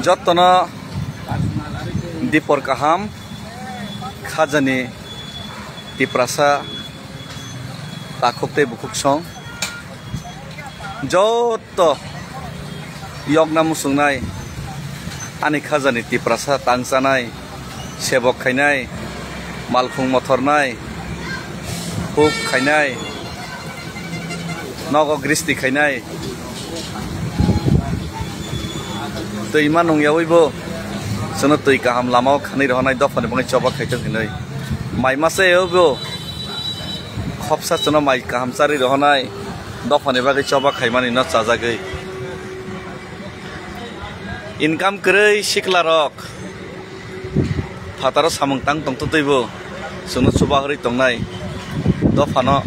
যতন দীপর কাহাম খাজানি তিপ্রাসা তাখুকতে বুকুক সং যত यगना मुसुंनाय आनि खाजानि तिप्रासा तांजानाय सेबक खायनाय मालफुं मथरनाय हुक खायनाय नग ग्रिस्ति खायनाय दैमा नंयावैबो जोंनो दै गाहाम लामायाव खानै रहनाय दफानि बाङै चबा खायथों हिनै माइ मासेयावबो खबसा जोंनो माइ गाहामसारि रहनाय दफानि बागै चबा खायमानि न चाजागै इनकाम करै सिखला रक फातारो सामं तां तंतो दैबो जोंनो सुबा हरै तंनाय दफानो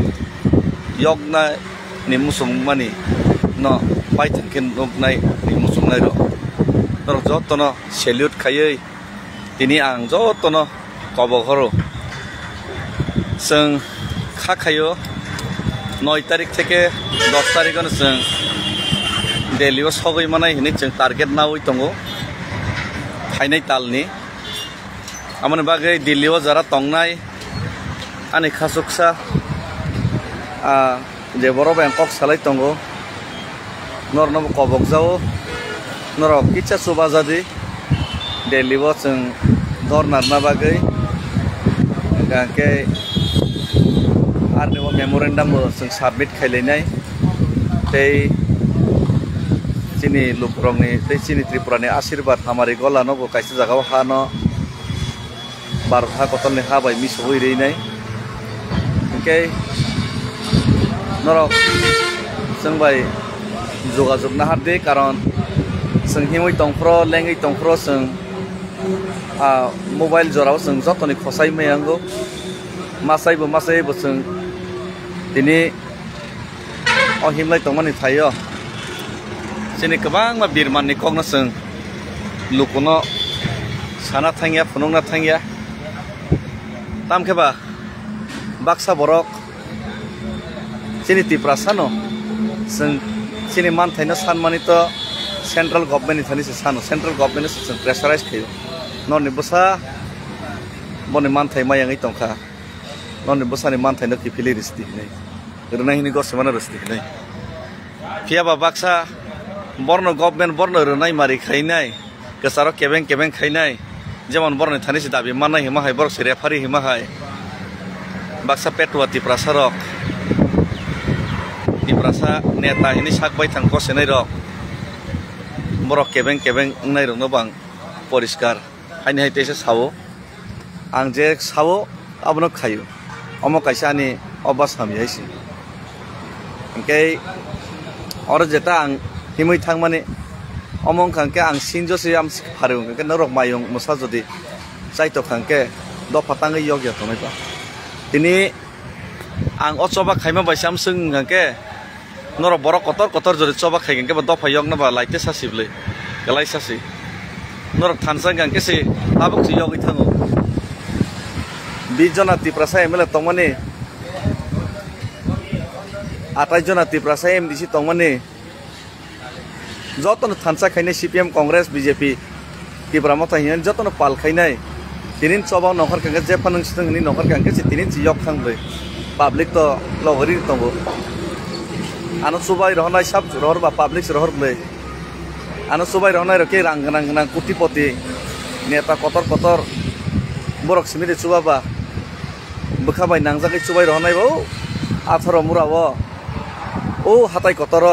यगना नि मुसुंमानि न पाइथांखिन नबनाय नि मुसुंनाय र तर जतनो सेल्यूट खायै दिनै आं जतनो कबघरो जों खाखायो 9 तारिख থেকে 10 तारिखनो जों दिल्ली में सगै मानाय हिनै जों टारगेट नावै दङ फाइनाय तालनि आमने बागै दिल्ली में जरा तंनाय आनि खासुकसा जे बर' बेंकक सालाय दङ नरनो कबक जाओ नर किच्छा सुबा जादि दिल्ली में जों धरना बागै गांके आरो मेमोरेन्डाम जों साबमिट खायलायनाय दै चीनी लुकरंनि दै चीनी त्रिपुरानि आशीर्बाद हामारि गलानो कायसे जागाव हानो भारत हा कतलनि हाबाय मिसौै रैनाय ओंके नरक जों बाय जगाजग नाहारदे कारण जों हिमै तंफ्र लेङै तंफ्र जों मोबाइल जराव जों जतनि खसाय मैयांगौ मासायबो जों दिनै अहिमलाय तंमानि थायो जोंनि गोबां बिरमाननि कगनो जों लुकनो साना थांगिया फुनंना थांगिया तामखेबा बाक्सा बरक जोंनि तिप्रासानो जों जोंनि मानथायनो सानमानि तो सेंट्रल गभर्नमेन्टनि थानिसो सानो सेंट्रल गभर्नमेन्ट जों प्रेसाराइज खायो नरनि बसा बनि मानथाय मायाङै तंखा नरनि बसानि मानथायनो किफिलि रिस्ति नै रनायनि गसमाना रिस्ति नै फियाबा बाक्सा बर्न गभर्नमेंट बर्न रनाय मारि खायनाय गोसारो केबें खायनाय जेमन बर्न थानिसि दाबि मानाय हिमाहाय बरक रेफारि हिमाहाय बाक्सा पेटुवा तिप्रासा रक तिप्रासा नेता हिनि साकबाय थां कसेनाय रक बरक केबें नाय रनो बां परिष्कार हायनि हायतेसे सावो आं जे सावो आबनो खायो अम कायसानि अबास हामियासि ओंके और जेता आं हिमै थां माने अमं खांके आं सिनजोसे आम फारौ खांके नरक मायं मुसा जदि जायतो खांके दफाताङै यग्य तनायबा दिनै आं अचबा खायमा बायसाम जों खांके नर बर कतर जदि चबा खायगोनके बा दफा यगनबा लाइते सासिबलै गलाय सासि नरक थानसा गांकेसे ताबुकसि यगै थाङो 20 जना तिप्रासा एमएलए तंमाने 28 जना तिप्रासा एमडीसी तंमाने जतन थानसा खायनाय सीपीएम कांग्रेस बीजेपी तिप्रा मथा हिन जतन पाल खायनाय तिनिन चबाव नखर खांके जे फानंसितंनि नखर खांके से तिनिन जियक थांबै पाब्लिक तो लगरि तंगो आनो सुबाय रहनाय सब रहर बा पाब्लिक रहर बै आनो सुबाय रहनाय रके रांगनां कोटिपति नेता कतर बरक सिमिरे सुबाबा बखाबाय नांजाकै सुबाय रहनाय बो 18 मुराव ओ हाताय कतर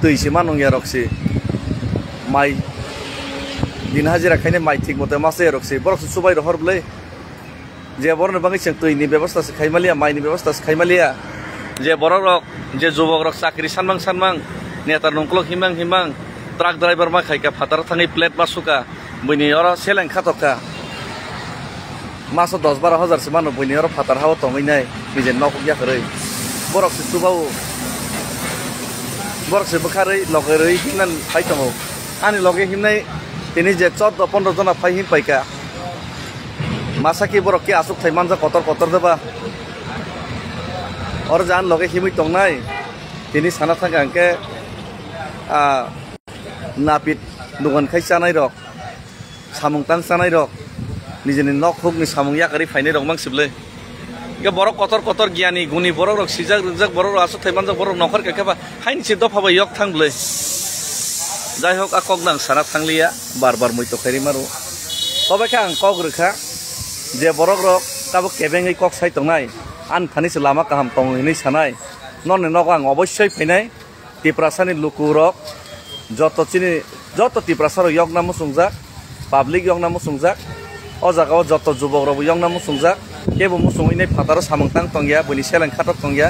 दैसिमा नंगिया रक्सि माइ दिन हाजिरा खायने माइ ठीक मते मासे रक्सि बरक सुबाय रहरब्लै जे बरन बाङै जों दैनि व्यवस्था से खायमालिया माइनि व्यवस्था से खायमालिया जे बरक जे जुबक रक साख्रि सानमां नेता नंक्लक हिमां ट्राक ड्राइवर मा खायका फातार थाङै प्लेट मासुका बैनि अर सेलें खातका मासो 10-12 हजार से मानो बैनि अर फातार हाव तंगैनाय बिजे नक याखरै बरक से सुबाव बरक से बखारै लगरै हिमनान फाइतमौ आनि लगे हिमनाय तिनि जे 14-15 जना फाइहिन पाइका मासाकी बरक के आसुक थाइमानजा कतर देबा और जान लगे हिमै तंनाय तिनि साना थांगांके napit dugan khai chanai rok samung tang chanai rok nijini nok huk ni samung yakari phainai rok mangsible ge borok kotor gyani guni borok rok sijak rijak borok asu thaimanjak borok nokhar kakaba haini si dofa bai yok thangle jai hok akok nang sana thanglia bar moi to khairi maru tobe kha ang kok rekha je borok rok tabo kebengai kok sai tongnai an thani se lama kaham tong ni sanai non nok ang obossoi phainai tiprasani lukurok joto tiprasar yok namu sungjak public yok namu sungjak o jagao joto jubok rok yok namu sungjak kebo musungoi nai phataro samungtang tongya boni selang khatok tongya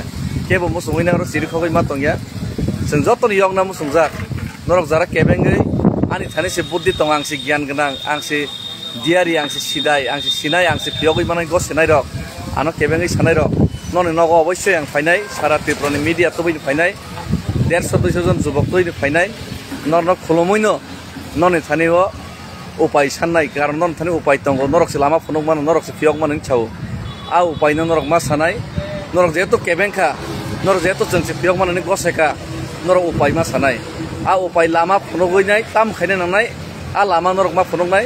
kebo musungoi nang ro siri khogoi ma tongya जों जतन यग नाम संजाक नरक Zara केबेंगै आनि थाने से बुद्धि तंग आंसे ज्ञान गनां आंसे दियारि आंसे सिदाय आंसे सिनाय आंसे पियगै माने गसेनाय रक आनो केबेंगै सानाय रक ननि नग अवश्य आं फायनाय सारा त्रिपुरानि मिडिया तबै फायनाय 150-200 जन जुबक तबै फायनाय नरन खुलुमैनो ननि थानेओ उपाय साननाय कारण नन थाने उपाय तंग नरक से लामा फनक मान नरक से पियग मान छाव आ उपाय नरक मा सानाय नरक जेतो केबेंखा नरक जेतो जोंसे पियग मान गसेका नरक उपाय मा सानाय आ उपाय लामा फनगैनाय ताम खायनाय नांनाय आ लामा नरक मा फनगनाय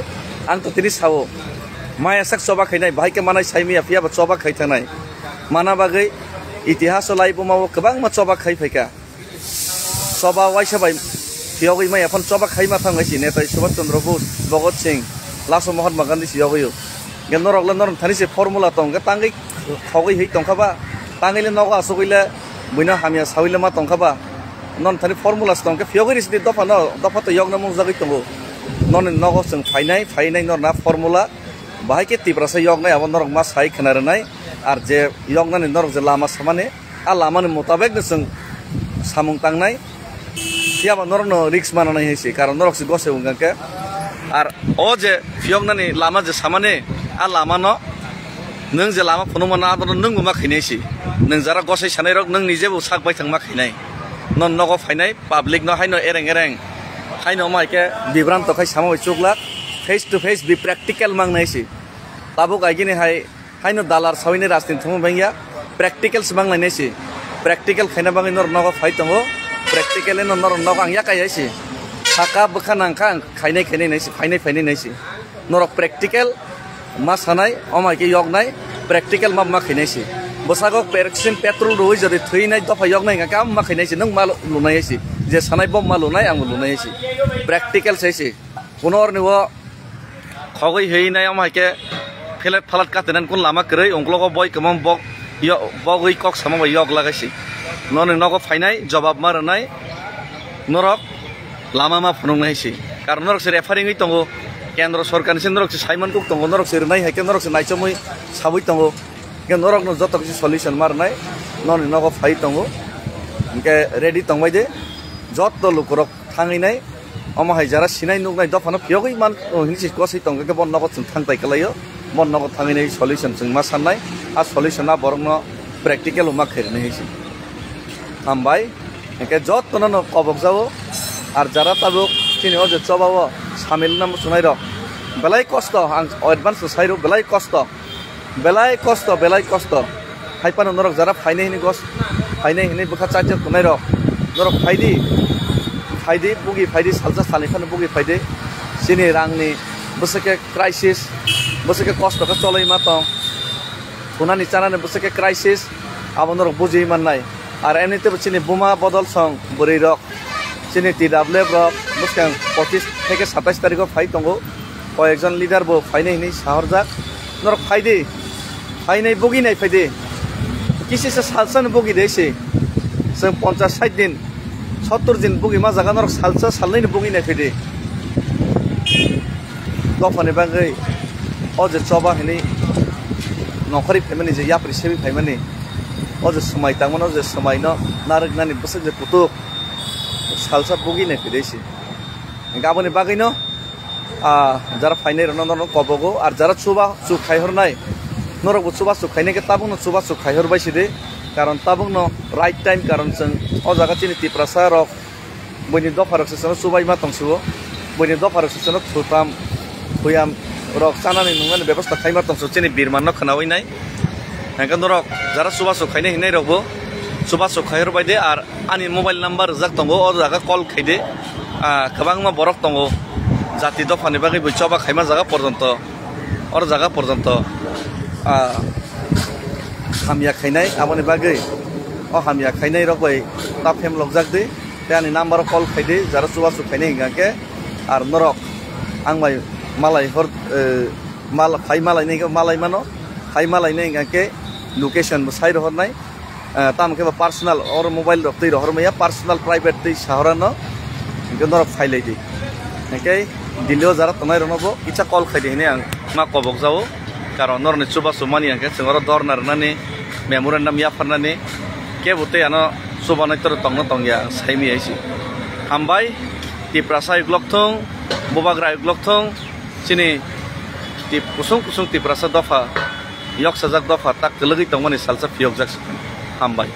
आं तो तिनि सावो माया साक चबा खायनाय बाहायके मानाय साइमिया फियाबा चबा खायथानाय माना बागै इतिहास लाइबो मावो गोबां मा चबा खायफैका चबा वाइसाबाय फियगै माया फन चबा खायमा थांगायसि नेताय सुभाष चंद्र बोस भगत सिंह लासो महात्मा गांधी सियगैयो गे नरक नरक थानिसे फर्मुला तंग तांगै खगै है तंखाबा तांगैले नग आसगैले बुइना हामिया सावैले मा तंखाबा नन थानि फर्मुला तंग फियगै रिसि दफा तो यग नाम जागै तंगो नन नग जों फायनाय नरना फर्मुला बाहायके तिब्रासा यगनाय आबो नरक मा साय खोनारनाय आर जे यगनानि नरक जे लामा सामाने आ लामानि मुताबिक जों सामुं तांनाय सियाबा नरक रिक्स मानानाय हैसि कारण नरक से गसे उंगाके आर ओ जे फियगनानि लामा जे सामाने आ लामा न नों जे लामा फनुमाना आदर नों मा खैनायसि नों जारा गसे सानाय रक नों निजेबो साक बाय थां मा खैनाय नन नग फायनाय पाब्लिक न हायनो एरें हायनो माइके बिब्रान्त खाय सामाय चुगलाक फेस टू फेस बि प्रेक्टिकल मांगनायसि ताबो गायगिनि हायनो दालार सावैनि राजनीति थमु बेंगिया प्रेक्टिकल्स मांगनायसि प्रेक्टिकल खायना बाङै नर नग फाय तंगो प्रेक्टिकल नर नग आं याकायसि साका बखानांखा खायनाय नायसि फायनाय नायसि नरक प्रेक्टिकल मा सानाय अमाइके यगनाय प्रेक्टिकल मा खैनायसि बसागो पेरक्सिन पेट्रोल रोय जदि थैनाय दफा यगनाय का मा खैनायसि नों मा लुनायसि जे सानाय बम मा लुनाय आं लुनायसि प्रेक्टिकल सैसि पुनरनिव खगै हैनाय अमाइके फेलेट फालाट कातेनान कुन लामा करै अंग्लगो बय कमम बगै कक सामा यग लागायसि नन नग फायनाय जवाब मारनाय नरक लामा मा फुनंनायसि कारण नरक से रेफारिंग है तंगो केंद्र सरकार से नरक से साइमन कुक तंगो नरक से नाय हायके नरक से नायचमै साबै तंगो के नरक न जत किसी सल्यूशन मारनाय नन नग फाय तंगो के रेडी तंबाय दे जत लुकरक थाङैनाय अमाहाय जारा सिनाय नुनाय दफानो फियगै मान हिंसि कसै तंगो के बन नग जों थांताय कलायो बन नग थाङैनाय सल्यूशन जों मा साननाय आ सल्यूशना बरंग प्रेक्टिकल मा खैरनाय हैसि हामबाय के जत न कबक जावो আর যারা তাবুক চিনি যে চবাও সামিল নাম শুনাই রক বেলাই কষ্ট আং এডভান্স চাই রক বেলাই কষ্ট হাইপানো নরক যারা ফাইনাই হিনি গছ ফাইনাই হিনি বুখা চাইতে শুনাই রক নরক ফাইদি বুগি ফাইদি সালজা সালিখানো বুগি ফাইদি চিনি রাংনি বসেকে ক্রাইসিস বসেকে কষ্টকে চলাই মাতং শুনানি চানানি বসেকে ক্রাইসিস আবো নরক বুঝি মাননাই আর এমনিতে চিনি বোমা বদল সং বরি রক চিনি TWF রক বুঝকাং 25 থেকে 27 তারিখও ফাই তঙ্গো কয়েকজন লিডার বো ফাইনাই হিনি সাহর যাক নরক ফাইনাই বগি নাই ফাইদে কিসিসে সালসান বগি দেছে जों 50-60 दिन 70 दिन बगि मा जागा नरक सालसा सालनैनि बगि नाय फाइदे दफानि बागै अजे चबा हिनि नखरि फेमिनि जे याप्रि सेबि फाइमानि अजे समाय तांमोन अजे समायनो नारगनानि बसे जे पुतु सालसा बगि नाय फाइदेसि गाबोनि बागैनो যারা ফাইনাই রন কবগো আর যারা চুপ খাইহরনাই नरक चुबा चुक खायनायके ताबुंनो चुबा चुक खायहरबायसि दे कारण ताबुंनो राइट टाइम कारण जों अ जागा चिनि तिप्रासा रक बयनि दफा रक सेसनो चुबाय मा तंसुबो बयनि दफा रक सेसनो थुताम भयाम रक चानानि नुंगानि बेबस्था खायमा तंसु चिनि बिरमान खोनावैनाय हांगा नरक जारा चुबा चुक खायनाय हिनाय रकबो suba sukhayor baide ar ani mobile number jak tongo o jaga call khaide kabangma borok tongo jati dofani bagi boi choba khaima jaga porjonto or jaga porjonto hamya khainai aboni bagi o hamya khainai rok bai ta phem logjak de te ani number call khaide jara suba sukhainai hingake ar norok angmai malai hor mal khai malai nei malai mano khai malai nei hingake location sai rohornai tam ke personal or mobile rok tei rohormaya personal private tei shahorano hingke norok failai di hingke dilio jara tonai ronobo icha call khaide hine ang ma kobok jao karon norni suba sumani hingke singoro dornar nani memorandum ya farnani ke bute ano suba nai tor tongno tongya saimi aisi hambai ti prasai glokthong bobagra glokthong chini ti kusung ti prasa dofa yok sajak dofa tak telegi tongmani salsa fiok jak hambai